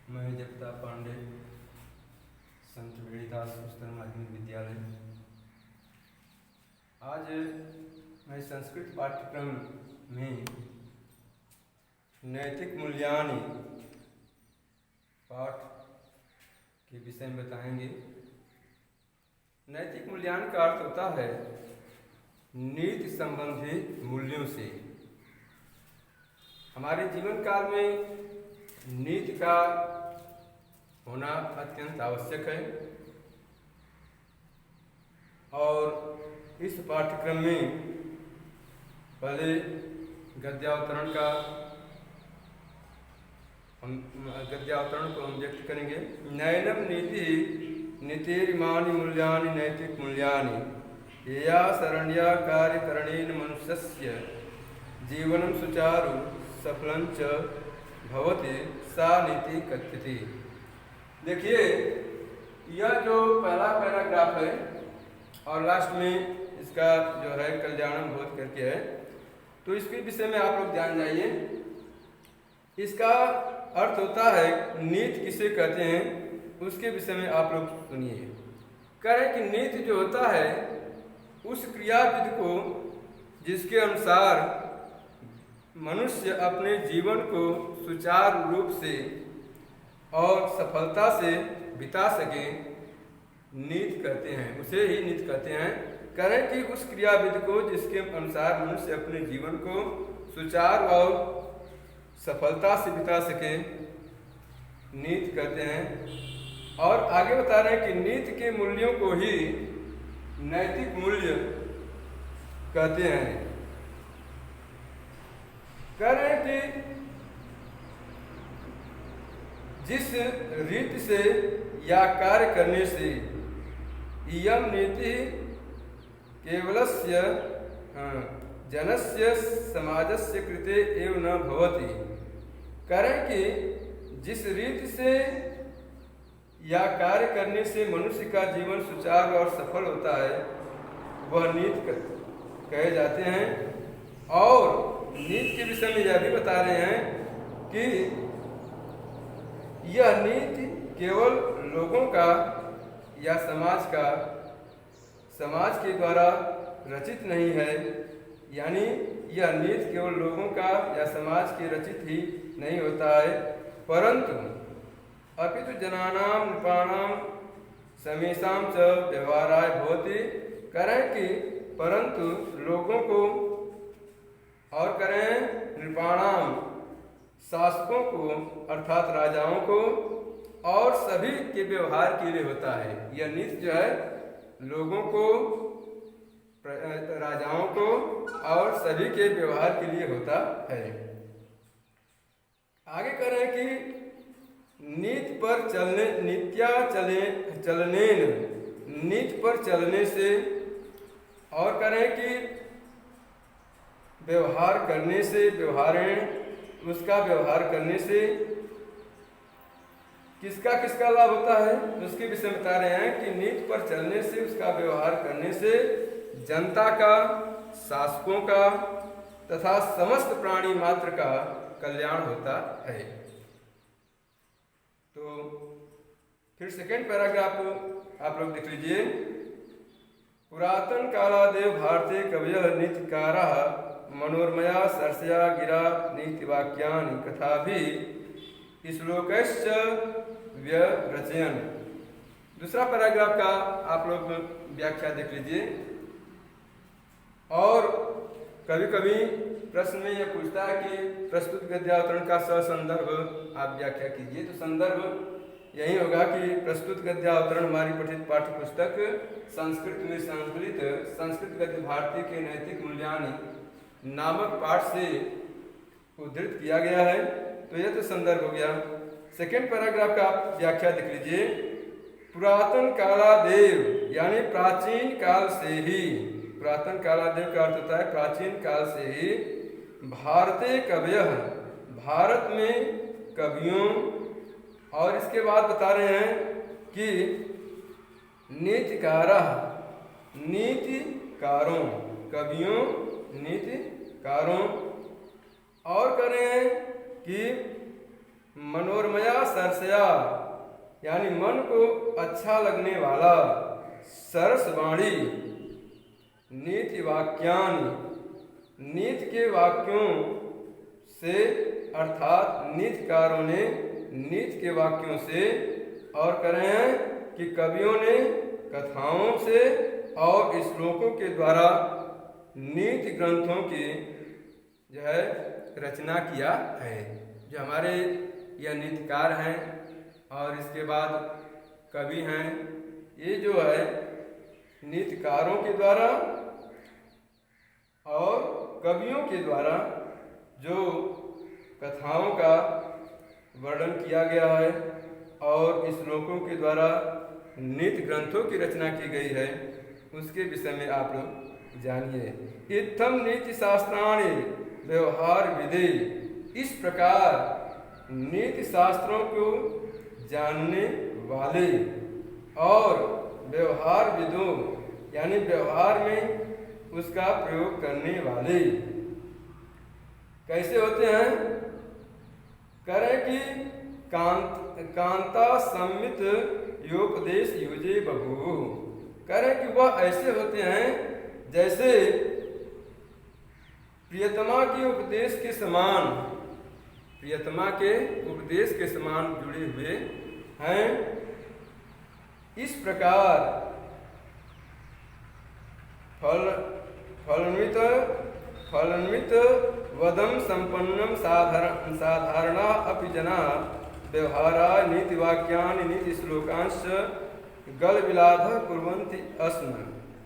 मैं जगता पांडे, संत वेणीदास उच्चतर माध्यमिक विद्यालय। आज मैं संस्कृत पाठ्यक्रम में नैतिक मूल्यानि पाठ के विषय में बताएंगे। नैतिक मूल्यानि का अर्थ होता है नीति संबंधी मूल्यों से। हमारे जीवन काल में नीति का होना अत्यंत आवश्यक है और इस पाठ्यक्रम में पहले गद्यावतरण को हम व्यक्त करेंगे। नैनम नीति नीतिर्मानि मूल्यानि नैतिक मूल्यानि या शरण्या कार्यकरणेन मनुष्यस्य जीवनं सुचारु सफलं च भवति सा नीति कथ्यते। देखिए, यह जो पहला पैराग्राफ है और लास्ट में इसका जो है कल्याणम बोध करके है, तो इसके विषय में आप लोग जान जाइए। इसका अर्थ होता है नीति किसे कहते हैं, उसके विषय में आप लोग सुनिए। करें कि नीति जो होता है उस क्रियाविधि को जिसके अनुसार मनुष्य अपने जीवन को सुचारू रूप से और सफलता से बिता सके, नीति कहते हैं, उसे ही नीति कहते हैं। करें कि उस क्रियाविधि को जिसके अनुसार मनुष्य अपने जीवन को सुचारू और सफलता से बिता सके, नीति कहते हैं। और आगे बता रहे हैं कि नीति के मूल्यों को ही नैतिक मूल्य कहते हैं। करें कि जिस रीति से या कार्य करने से इयम नीति केवलस्य जनस्य समाजस्य कृते एव न भवति। करें कि जिस रीति से या कार्य करने से मनुष्य का जीवन सुचारू और सफल होता है, वह नीति कहे जाते हैं। और नीति के विषय में यह भी बता रहे हैं कि यह नीति केवल लोगों का या समाज के द्वारा रचित नहीं है, यानी यह नीति केवल लोगों का या समाज के रचित ही नहीं होता है, परंतु अपितु जनानां नृपाणां समेषां च व्यवहाराय भवति। करें कि परंतु लोगों को और करें नृपाणाम शासकों को अर्थात राजाओं को और सभी के व्यवहार के लिए होता है। यह नीति जो है लोगों को, राजाओं को और सभी के व्यवहार के लिए होता है। आगे करें कि नीति पर चलने से और करें कि व्यवहार करने से, उसका व्यवहार करने से किसका किसका लाभ होता है, उसके विषय में बता रहे हैं कि नीति पर चलने से, उसका व्यवहार करने से जनता का, शासकों का तथा समस्त प्राणी मात्र का कल्याण होता है। तो फिर सेकेंड पैराग्राफ आप लोग देख लीजिए। पुरातन कालादेव भारतीय कवयः नीतिकाराः मनोरमया सरसया गिरा नीतिवाक्यानि कथाभिः श्लोकश्च व्यरचयन्। दूसरा पैराग्राफ का आप लोग व्याख्या देख लीजिए। और कभी कभी प्रश्न में यह पूछता है कि प्रस्तुत गद्यावतरण का ससंदर्भ आप व्याख्या कीजिए। तो संदर्भ यही होगा कि प्रस्तुत गद्यावतरण हमारी पठित पाठ्य पुस्तक संस्कृत में संकलित संस्कृत गद्य भारती के नैतिक मूल्यानि नामक पाठ से उद्धृत किया गया है। तो यह तो संदर्भ हो गया। सेकेंड पैराग्राफ का आप व्याख्या देख लीजिए। पुरातन कालादेव यानी प्राचीन काल से ही, पुरातन कालादेव का अर्थ होता है प्राचीन काल से ही, भारतीय कवयः भारत में कवियों, और इसके बाद बता रहे हैं कि नीतिकाराः नीतिकारों, कवियों, नीतिकारों, और करें कि मनोरमया सरसया, यानी मन को अच्छा लगने वाला सरसवाणी, नीति वाक्यानि, नीति के वाक्यों से अर्थात नीतिकारों ने नीति के वाक्यों से, और कह रहे हैं कि कवियों ने कथाओं से और श्लोकों के द्वारा नीति ग्रंथों की जो है रचना किया है। जो हमारे यह नीतिकार हैं और इसके बाद कवि हैं, ये जो है नीतिकारों के द्वारा और कवियों के द्वारा जो कथाओं का वर्णन किया गया है और श्लोकों के द्वारा नीति ग्रंथों की रचना की गई है, उसके विषय में आप लोग जानिए। इत्थम नीति शास्त्राणि व्यवहार विधि, इस प्रकार नीति शास्त्रों को जानने वाले और व्यवहार विदों, यानी व्यवहार में उसका प्रयोग करने वाले कैसे होते हैं? करें कि कांता सम्मित योपदेश युजे बभू, करें कि वह ऐसे होते हैं जैसे प्रियतमा के उपदेश के समान, प्रियतमा के उपदेश के समान जुड़े हुए हैं। इस प्रकार फलन्वित वदम संपन्नम साधारणा अपि जना व्यवहारा नीतिवाक्यानि नीति श्लोकांश गल विलाध कुर्वन्ति अस्म।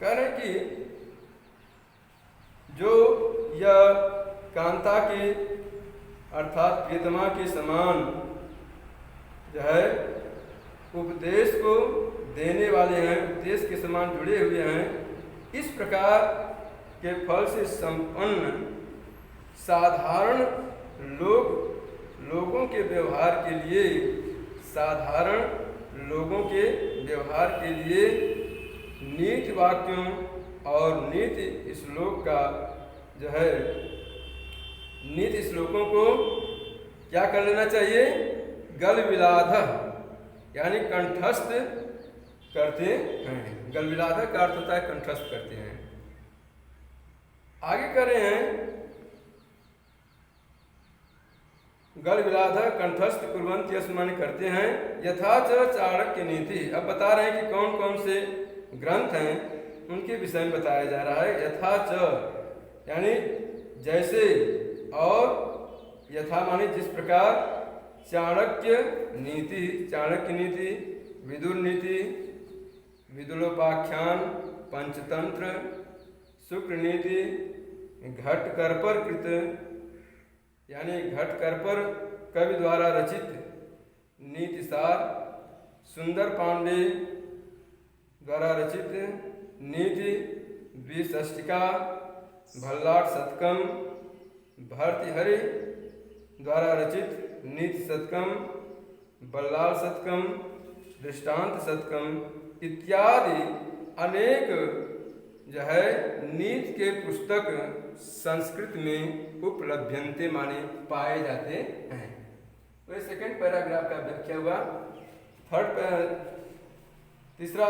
कह रहे कि जो यह कांता के अर्थात प्रियतमा के समान जो है उपदेश को देने वाले हैं, उपदेश के समान जुड़े हुए हैं, इस प्रकार के फल से संपन्न साधारण लोगों के व्यवहार के लिए, साधारण लोगों के व्यवहार के लिए नीति वाक्यों और नीति श्लोक का जो है नीति श्लोकों को क्या कर लेना चाहिए? गल विलाध, यानी कंठस्थ करते हैं। गल विलाध का अर्थ होता है कंठस्थ करते हैं। आगे कर रहे हैं गल विलाध कंठस्थ कुर्वन्ति अस्म करते हैं। यथाच चाणक्य नीति, अब बता रहे हैं कि कौन कौन से ग्रंथ हैं उनके विषय में बताया जा रहा है। यथाच यानी जैसे, और यथा माने जिस प्रकार, चाणक्य नीति, चाणक्य नीति, विदुर नीति, विदुलोपाख्यान, पंचतंत्र, शुक्र नीति, घटकर्पर कृत, यानी घटकर्पर कवि द्वारा रचित नीति सार, सुंदर पांडे द्वारा रचित नीति द्विषष्टिका, भल्लाट शतकम, भर्तृहरि द्वारा रचित नीति शतकम, बल्लाल शतकम, दृष्टांत शतकम इत्यादि अनेक जो है नीति के पुस्तक संस्कृत में उपलभ्यन्ते माने पाए जाते हैं। तो ये सेकेंड पैराग्राफ का व्याख्या हुआ। तीसरा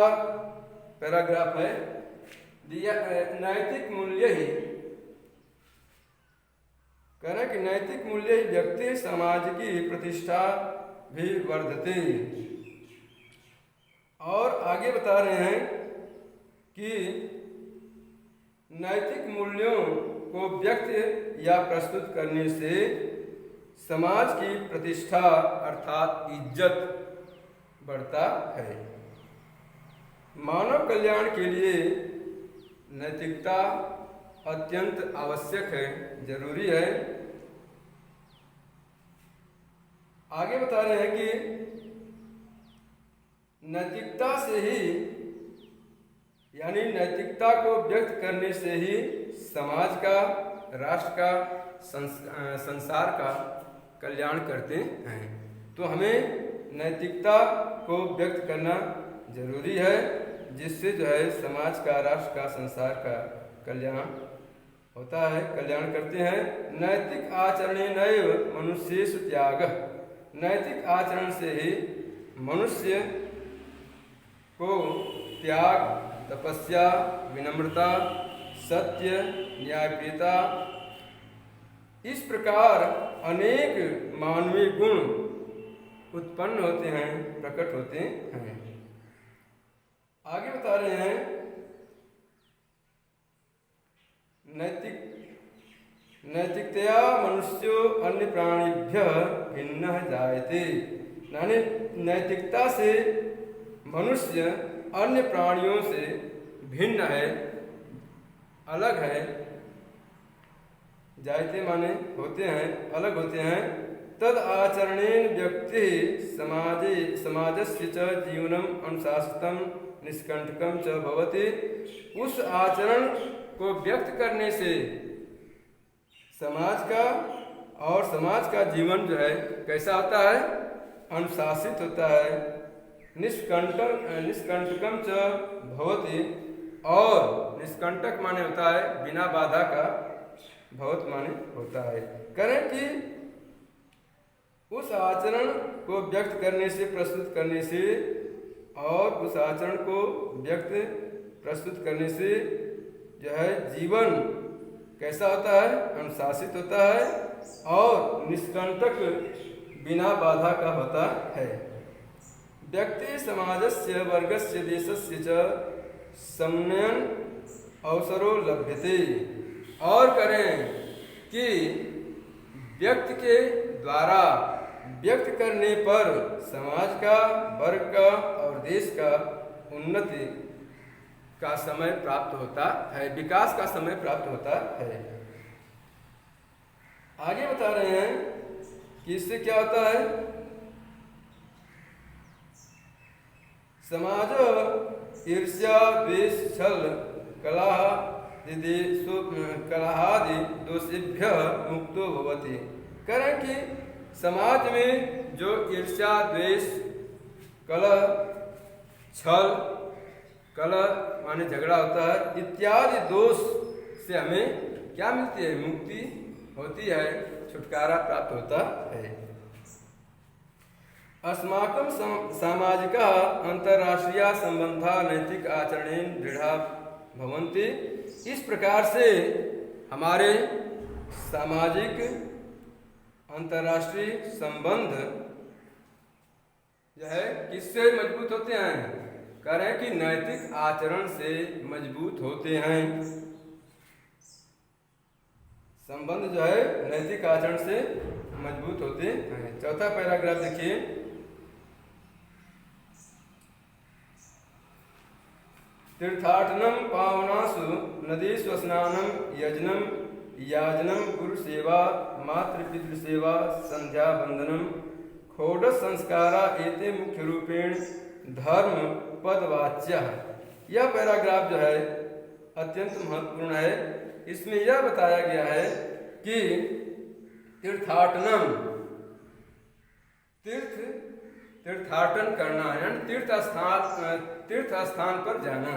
पैराग्राफ है नैतिक मूल्य ही, कह रहे कि नैतिक मूल्य ही व्यक्ति समाज की प्रतिष्ठा भी वर्धते। और आगे बता रहे हैं कि नैतिक मूल्यों को व्यक्त या प्रस्तुत करने से समाज की प्रतिष्ठा अर्थात इज्जत बढ़ता है। मानव कल्याण के लिए नैतिकता अत्यंत आवश्यक है, जरूरी है। आगे बता रहे हैं कि नैतिकता से ही, यानी नैतिकता को व्यक्त करने से ही समाज का, राष्ट्र का, संसार का कल्याण करते हैं। तो हमें नैतिकता को व्यक्त करना जरूरी है, जिससे जो है समाज का, राष्ट्र का, संसार का कल्याण होता है, कल्याण करते हैं। नैतिक आचरणे नैव मनुष्येषु त्याग, नैतिक आचरण से ही मनुष्य को त्याग, तपस्या, विनम्रता, सत्य, न्यायप्रियता, इस प्रकार अनेक मानवीय गुण उत्पन्न होते हैं, प्रकट होते हैं। आगे बता रहे हैं नैतिकतया मनुष्यो अन्य प्राणिभ्य भिन्न जायते, यानी नैतिकता से मनुष्य अन्य प्राणियों से भिन्न है, अलग है। जायते माने होते हैं, अलग होते हैं। तद आचरणेन व्यक्ति समाजस्य च जीवनम अनुशासितम निष्कंटकम च भवति। उस आचरण को व्यक्त करने से समाज का जीवन जो है कैसा होता है? अनुशासित होता है। निष्कंटकम च भवति, और निष्कंटक माने होता है बिना बाधा का, भवत माने होता है। करें कि उस आचरण को व्यक्त करने से, प्रस्तुत करने से, और उस आचरण को प्रस्तुत करने से जो है जीवन कैसा होता है? अनुशासित होता है और निष्कंटक बिना बाधा का होता है। व्यक्ति समाजस्य वर्गस्य देशस्य च समन्वयन अवसरो लभ्यते। और करें कि व्यक्ति के द्वारा व्यक्त करने पर समाज का, वर्ग का और देश का उन्नति का समय प्राप्त होता है, विकास का समय प्राप्त होता है। आगे बता रहे हैं कि इससे क्या होता है? समाज ईर्ष्या, द्वेष, छल, कलहादि दोषेभ्य मुक्तो भवति। करें कि समाज में जो ईर्ष्या, द्वेष, कलह, छल, कलह माने झगड़ा होता है, इत्यादि दोष से हमें क्या मिलती है? मुक्ति होती है, छुटकारा प्राप्त होता है। अस्माकं सामाजिका अंतर्राष्ट्रीय संबंधा नैतिक आचरणेन दृढ़ा भवन्ति। इस प्रकार से हमारे सामाजिक अंतर्राष्ट्रीय संबंध जो है किससे मजबूत होते हैं? करें कि नैतिक आचरण से मजबूत होते हैं। संबंध जो है नैतिक आचरण से मजबूत होते हैं। चौथा पैराग्राफ देखिए। तीर्थाटनम पावनासु नदीषु स्नानम यजनम याजनम गुरु सेवा मातृपितृ सेवा संध्या वंदनम षोडश संस्कारा एते मुख्य रूपेण धर्म पदवाच्य। यह पैराग्राफ जो है अत्यंत महत्वपूर्ण है। इसमें यह बताया गया है कि तीर्थाटनम, तीर्थाटन करना यानी तीर्थ स्थान पर जाना।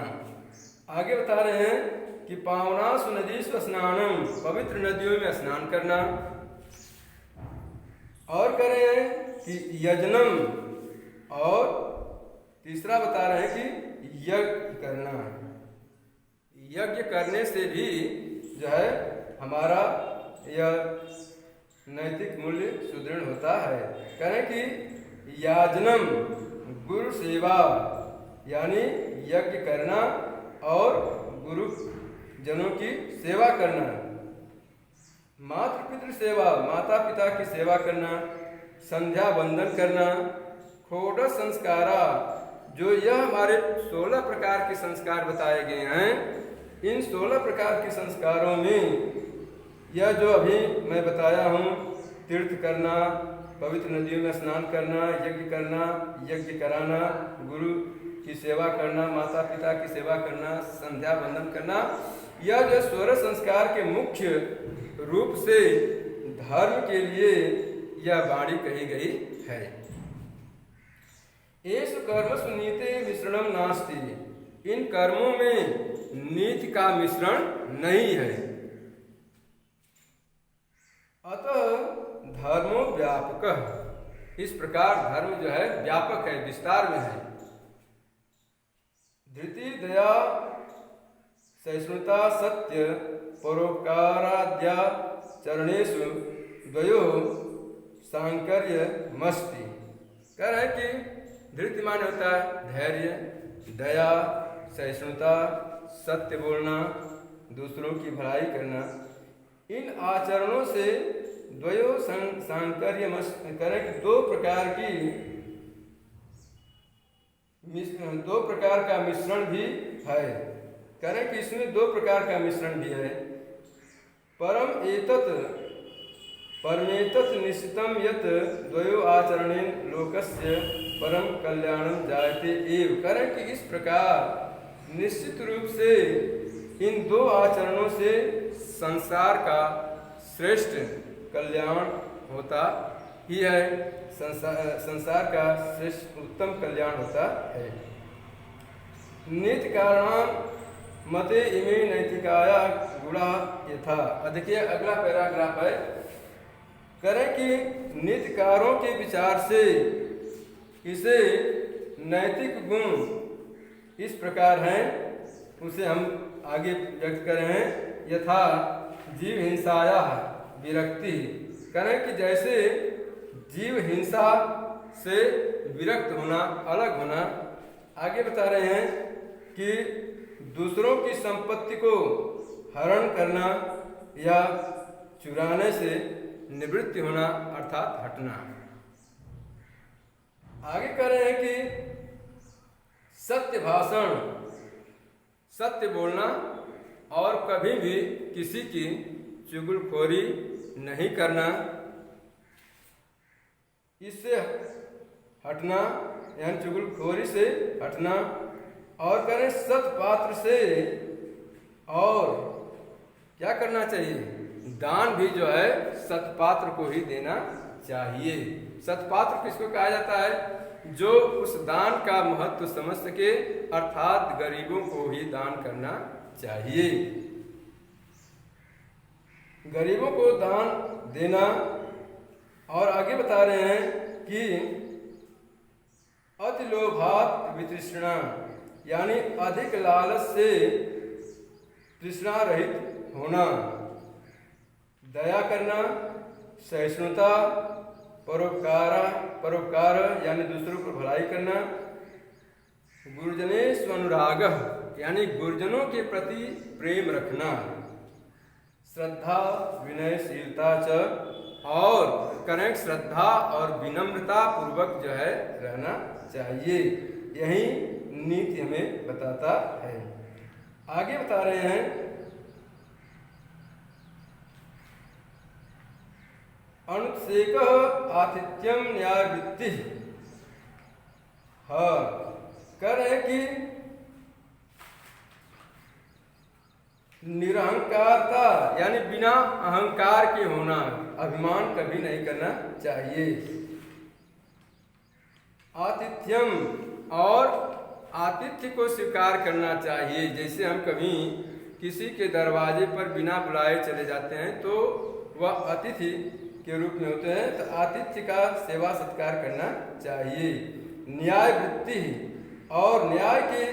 आगे बता रहे हैं कि पावनासु नदीषु स्नानम, पवित्र नदियों में स्नान करना। और कह रहे हैं कि यजनम, और तीसरा बता रहे हैं कि यज्ञ करना। यज्ञ करने से भी जो है हमारा यह नैतिक मूल्य सुदृढ़ होता है। कहें कि याजनम, गुरु सेवा यानी यज्ञ करना और गुरु जनों की सेवा करना। मातृपितृ सेवा, माता पिता की सेवा करना। संध्या वंदन करना। षोडश संस्कारा, जो यह हमारे 16 प्रकार के संस्कार बताए गए हैं, इन 16 प्रकार के संस्कारों में यह जो अभी मैं बताया हूँ, तीर्थ करना, पवित्र नदियों में स्नान करना, यज्ञ करना, यज्ञ कराना, गुरु की सेवा करना, माता पिता की सेवा करना, संध्या वंदन करना, यह जो 16 संस्कार के मुख्य रूप से धर्म के लिए यह वाणी कही गई है। एषु कर्मसु नीते मिश्रणम नास्ति। इन कर्मों में नीति का मिश्रण नहीं है। अतः धर्मो व्यापक, इस प्रकार धर्म जो है व्यापक है, विस्तार में है। धृति दया सहिष्णुता सत्य परोपकाराद्या चरणेषु द्वयो सांकर्य मस्ति। कह रहे हैं कि धृति माने होता है धैर्य, दया, सहिष्णुता, सत्य बोलना, दूसरों की भलाई करना। इन आचरणों से द्वयो सांकर्य मस्ति करें कि दो प्रकार का मिश्रण भी है। करें कि इसमें दो प्रकार का मिश्रण भी है। परमेतत् निश्चितम यत् द्वयो आचरणेन लोकस्य परम कल्याणम जायते एव। करें कि इस प्रकार निश्चित रूप से इन दो आचरणों से संसार का श्रेष्ठ कल्याण होता ही है, संसार का श्रेष्ठ उत्तम कल्याण होता है। नीति कारण मते इमे नैतिकाया गुणा यथा। देखिए अगला पैराग्राफ है। करें कि नीतिकारों के विचार से इसे नैतिक गुण इस प्रकार हैं, उसे हम आगे व्यक्त कर रहे हैं। यथा जीव हिंसाया विरक्ति। करें कि जैसे जीव हिंसा से विरक्त होना, अलग होना। आगे बता रहे हैं कि दूसरों की संपत्ति को हरण करना या चुराने से निवृत्ति होना अर्थात हटना। आगे कह रहे हैं कि सत्य भाषण, सत्य बोलना और कभी भी किसी की चुगलखोरी नहीं करना, इससे हटना यानी चुगलखोरी से हटना। और करें सत्पात्र से, और क्या करना चाहिए, दान भी जो है सत्पात्र को ही देना चाहिए। सत्पात्र किसको कहा जाता है, जो उस दान का महत्व समझ सके, अर्थात गरीबों को ही दान करना चाहिए। गरीबों को दान देना। और आगे बता रहे हैं कि अति लोभात वितृष्णा, यानी अधिक लालच से तृष्णा रहित होना। दया करना, सहिष्णुता, परोपकार यानी दूसरों को भलाई करना। गुरुजनेषु अनुराग यानी गुरुजनों के प्रति प्रेम रखना। श्रद्धा विनयशीलता च, और करें श्रद्धा और विनम्रता पूर्वक जो है रहना चाहिए। यही नीति हमें बताता है। आगे बता रहे हैं अनुत्सेक आतिथ्यम न्यायवृत्ति। हाँ, कह रहे हैं कि निरहंकारता यानी बिना अहंकार के होना, अभिमान कभी नहीं करना चाहिए। आतिथ्यम, और आतिथ्य को स्वीकार करना चाहिए। जैसे हम कभी किसी के दरवाजे पर बिना बुलाए चले जाते हैं तो वह अतिथि के रूप में होते हैं, तो आतिथ्य का सेवा सत्कार करना चाहिए। न्याय वृत्ति, और न्याय के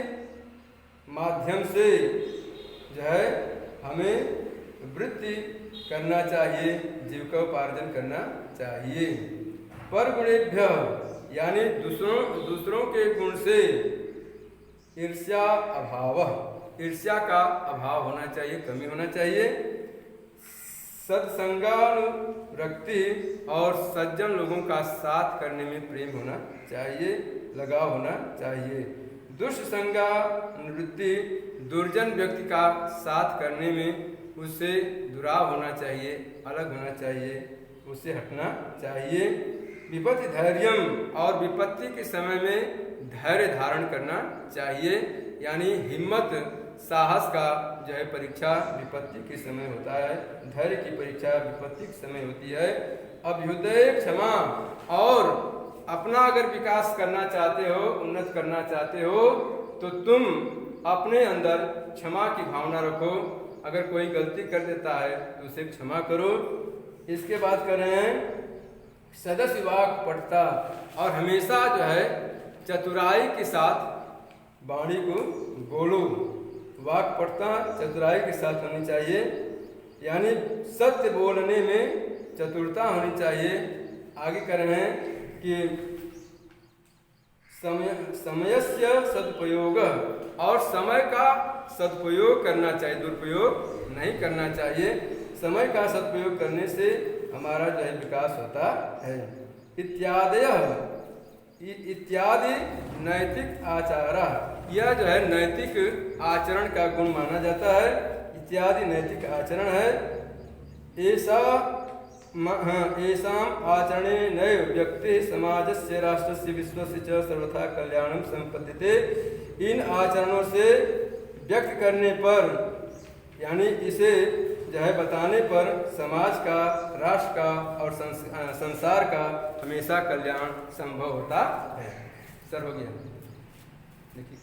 माध्यम से जो है हमें वृत्ति करना चाहिए, जीविकोपार्जन करना चाहिए। पर गुणेभ्य यानी दूसरों के गुण से ईर्ष्या अभाव, ईर्ष्या का अभाव होना चाहिए, कमी होना चाहिए। सत्संगानुरक्ति, और सज्जन लोगों का साथ करने में प्रेम होना चाहिए, लगाव होना चाहिए। दुष्ट संगानुवृत्ति, दुर्जन व्यक्ति का साथ करने में उससे दुराव होना चाहिए, अलग होना चाहिए, उससे हटना चाहिए। विपत्ति धैर्यम, और विपत्ति के समय में धैर्य धारण करना चाहिए, यानी हिम्मत साहस का जो है परीक्षा विपत्ति के समय होता है। धैर्य की परीक्षा विपत्ति के समय होती है। अभ्युदय क्षमा, और अपना अगर विकास करना चाहते हो, उन्नत करना चाहते हो, तो तुम अपने अंदर क्षमा की भावना रखो। अगर कोई गलती कर देता है तो उसे क्षमा करो। इसके बाद कर रहे हैं सदस्य वाक्पटुता, और हमेशा जो है चतुराई के साथ वाणी को बोलो। वाक्पटुता चतुराई के साथ होनी चाहिए, यानी सत्य बोलने में चतुरता होनी चाहिए। आगे कर रहे हैं कि समयस्य सदुपयोग, और समय का सदुपयोग करना चाहिए, दुरुपयोग नहीं करना चाहिए। समय का सदुपयोग करने से हमारा जो है विकास होता है। इत्यादि नैतिक आचार, यह जो है नैतिक आचरण का गुण माना जाता है। इत्यादि नैतिक आचरण है। येषाम् आचरणेनैव व्यक्तिः समाजस्य राष्ट्रस्य विश्वस्य च सर्वथा कल्याणं संपद्यते। इन आचरणों से व्यक्त करने पर, यानी इसे जो है बताने पर समाज का, राष्ट्र का और संसार का हमेशा कल्याण संभव होता है। सर हो गया, देखिए।